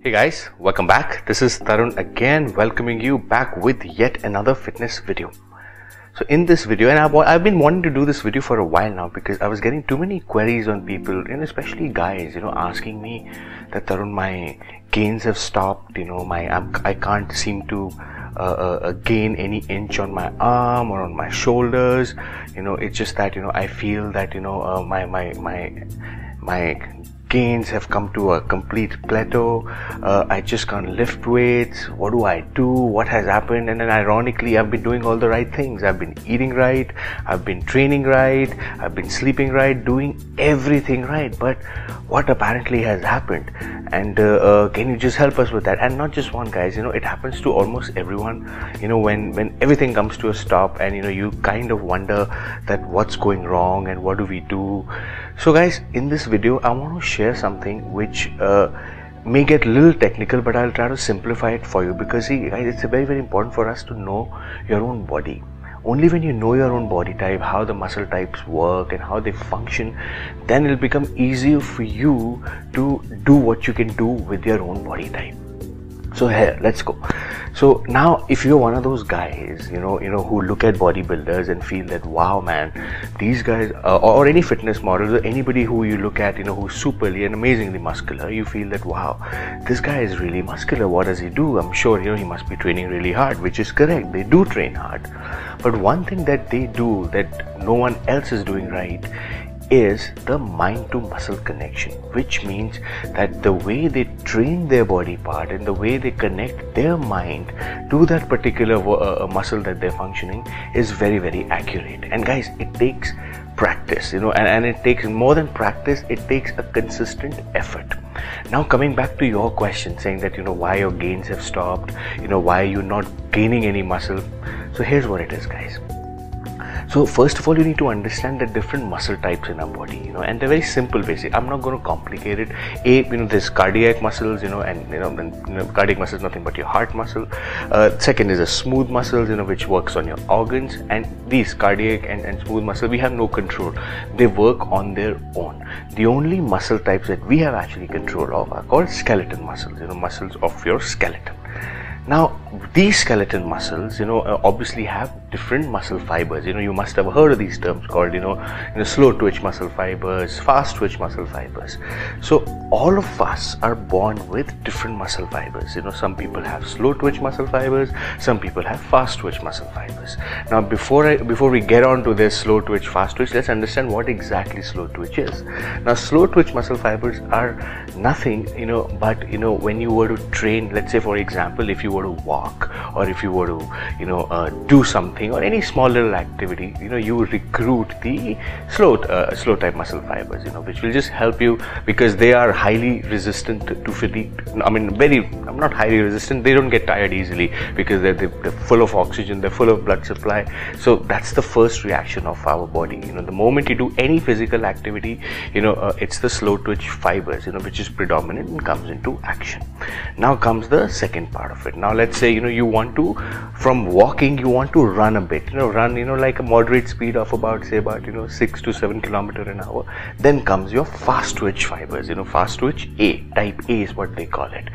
Hey guys, welcome back. This is Tarun again, welcoming you back with yet another fitness video. So in this video, and I've been wanting to do this video for a while now because I was getting too many queries on people, and especially guys, asking me that Tarun, my gains have stopped. I can't seem to gain any inch on my arm or on my shoulders. It's just that I feel that my gains have come to a complete plateau. I just can't lift weights. What do I do? What has happened? And then ironically, I've been doing all the right things. I've been eating right, I've been training right, I've been sleeping right, doing everything right. But what apparently has happened? And can you just help us with that? And not just one, guys. It happens to almost everyone. When everything comes to a stop, and you kind of wonder that what's going wrong and what do we do. So guys, in this video I want to share something which may get a little technical, but I'll try to simplify it for you, because see guys, it's very, very important for us to know your own body. Only when you know your own body type, how the muscle types work and how they function, then it'll become easier for you to do what you can do with your own body type. So here, let's go. So now, if you're one of those guys, who look at bodybuilders and feel that, wow, man, these guys, or any fitness models, or anybody who you look at, who's superly and amazingly muscular, you feel that, wow, this guy is really muscular. What does he do? I'm sure, he must be training really hard, which is correct. They do train hard. But one thing that they do that no one else is doing right is the mind to muscle connection, which means that the way they train their body part and the way they connect their mind to that particular muscle that they're functioning is very, very accurate. And guys, it takes practice, and it takes more than practice, it takes a consistent effort. Now coming back to your question, saying that why your gains have stopped, why you're not gaining any muscle. So here's what it is, guys. So first of all, you need to understand the different muscle types in our body, and they're very simple, basic. I'm not going to complicate it. There's cardiac muscles, and cardiac muscle is nothing but your heart muscle. Second is a smooth muscles, which works on your organs. And these cardiac and smooth muscle, we have no control. They work on their own. The only muscle types that we have actually control of are called skeleton muscles, muscles of your skeleton. Now, these skeleton muscles, obviously have different muscle fibers. You must have heard of these terms called, slow twitch muscle fibers, fast twitch muscle fibers. So all of us are born with different muscle fibers. Some people have slow twitch muscle fibers, some people have fast twitch muscle fibers. Now, before we get on to this slow twitch, fast twitch, let's understand what exactly slow twitch is. Now, slow twitch muscle fibers are nothing, but when you were to train, let's say for example, if you were to walk, or if you were to do something or any small little activity, you recruit the slow type muscle fibers, which will just help you, because they are highly resistant to fatigue. I'm not highly resistant, they don't get tired easily because they're full of oxygen, they're full of blood supply. So that's the first reaction of our body. The moment you do any physical activity, it's the slow twitch fibers, which is predominant and comes into action. Now comes the second part of it. Now let's say you want to, from walking, you want to run a bit, run like a moderate speed of about 6 to 7 kilometers an hour. Then comes your fast twitch fibers, fast twitch A, type A is what they call it.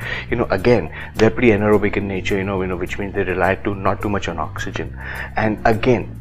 Again, they're pretty anaerobic in nature, which means they rely not too much on oxygen. And again,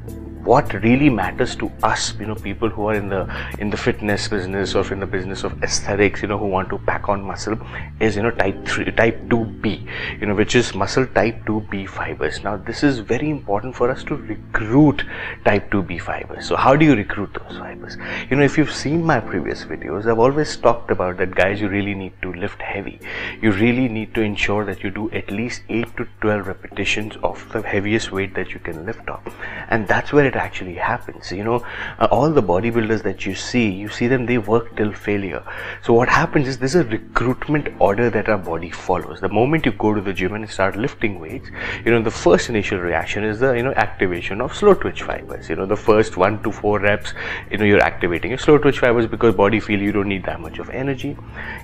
what really matters to us, people who are in the fitness business or in the business of aesthetics, who want to pack on muscle, is type 2B, which is muscle type 2B fibers. Now this is very important for us to recruit type 2B fibers. So how do you recruit those fibers? If you've seen my previous videos, I've always talked about that, guys. You really need to lift heavy. You really need to ensure that you do at least 8 to 12 repetitions of the heaviest weight that you can lift off, and that's where it actually happens. All the bodybuilders that you see them, they work till failure. So what happens is, there's a recruitment order that our body follows. The moment you go to the gym and start lifting weights, the first initial reaction is the activation of slow twitch fibers. The first 1 to 4 reps, you're activating your slow twitch fibers because body feel you don't need that much of energy.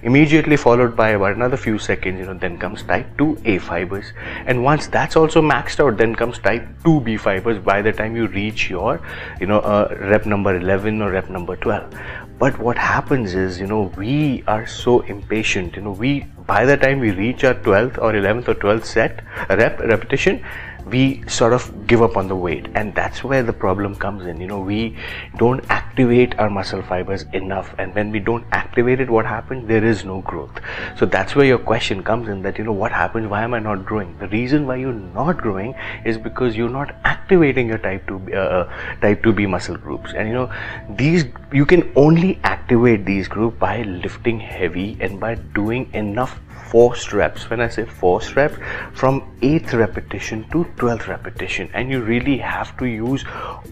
Immediately followed by about another few seconds, then comes type 2A fibers, and once that's also maxed out, then comes type 2B fibers by the time you reach your rep number 11 or rep number 12. But what happens is, we are so impatient, we by the time we reach our 12th or 11th or 12th repetition, we sort of give up on the weight, and that's where the problem comes in. We don't activate our muscle fibers enough, and when we don't activate it, what happens? There is no growth. So that's where your question comes in, that what happens? Why am I not growing? The reason why you're not growing is because you're not activating your type 2B muscle groups. And these, you can only activate these groups by lifting heavy and by doing enough forced reps. When I say forced reps, from 8th repetition to 12th repetition, and you really have to use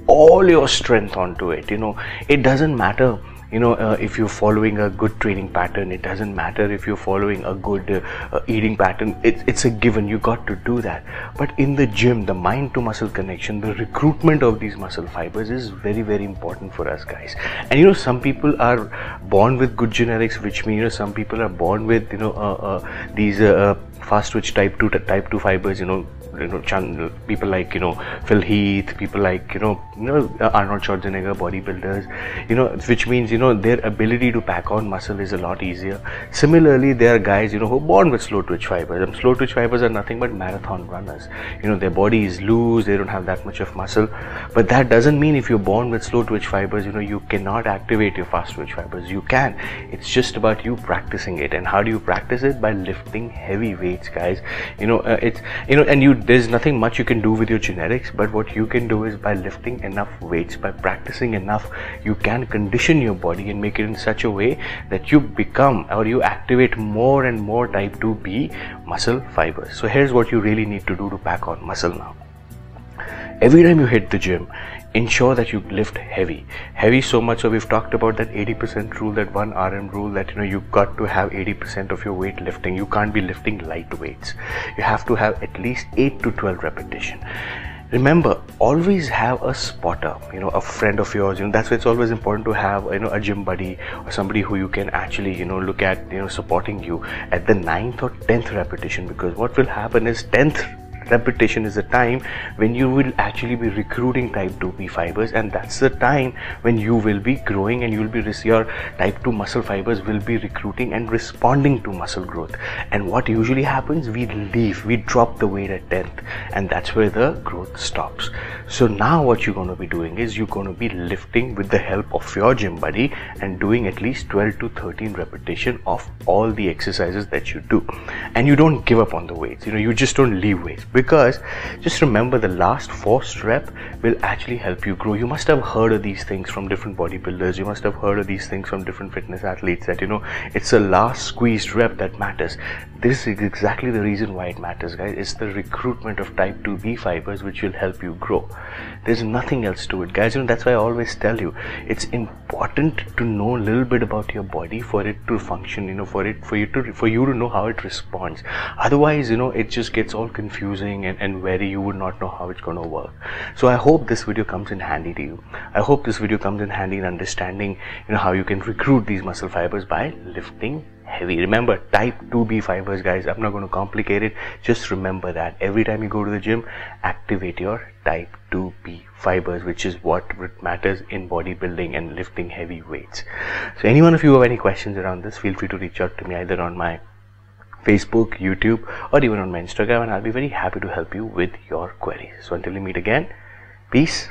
all your strength onto it. It doesn't matter if you're following a good training pattern. It doesn't matter if you're following a good eating pattern. It's a given, you got to do that. But in the gym, the mind to muscle connection, the recruitment of these muscle fibers is very, very important for us, guys. And some people are born with good genetics, which means some people are born with these fast twitch type 2 fibers. People like Phil Heath, people like Arnold Schwarzenegger, bodybuilders, which means their ability to pack on muscle is a lot easier. Similarly, there are guys who are born with slow twitch fibers, and slow twitch fibers are nothing but marathon runners. Their body is loose, they don't have that much of muscle. But that doesn't mean if you're born with slow twitch fibers, you cannot activate your fast twitch fibers. You can. It's just about you practicing it. And how do you practice it? By lifting heavy weights, guys. There's nothing much you can do with your genetics, but what you can do is by lifting enough weights, by practicing enough, you can condition your body and make it in such a way that you become, or you activate more and more type 2B muscle fibers. So here's what you really need to do to pack on muscle now. Every time you hit the gym, ensure that you lift heavy so much. So we've talked about that 80% rule, that 1 RM rule, that you've got to have 80% of your weight lifting. You can't be lifting light weights. You have to have at least 8 to 12 repetition. Remember, always have a spotter, a friend of yours. That's why it's always important to have a gym buddy or somebody who you can actually look at supporting you at the 9th or 10th repetition, because what will happen is 10th repetition is the time when you will actually be recruiting type 2B fibers, and that's the time when you will be growing, and your type 2 muscle fibers will be recruiting and responding to muscle growth. And what usually happens, we drop the weight at 10th, and that's where the growth stops. So now what you're going to be doing is you're going to be lifting with the help of your gym buddy and doing at least 12 to 13 repetition of all the exercises that you do. And you don't give up on the weights. You just don't leave weights, because just remember, the last forced rep will actually help you grow. You must have heard of these things from different bodybuilders. You must have heard of these things from different fitness athletes, that it's the last squeezed rep that matters. This is exactly the reason why it matters, guys. It's the recruitment of type 2B fibers which will help you grow. There's nothing else to it, guys. That's why I always tell you, it's important to know a little bit about your body for it to function, for you to know how it responds. Otherwise, it just gets all confusing and where you would not know how it's going to work. So I hope this video comes in handy to you. I hope this video comes in handy in understanding how you can recruit these muscle fibers by lifting heavy. Remember, type 2B fibers, guys. I'm not going to complicate it. Just remember that every time you go to the gym, activate your type 2B fibers, which is what matters in bodybuilding and lifting heavy weights. So any one of you have any questions around this, feel free to reach out to me either on my Facebook, YouTube, or even on my Instagram, and I'll be very happy to help you with your queries. So until we meet again, peace.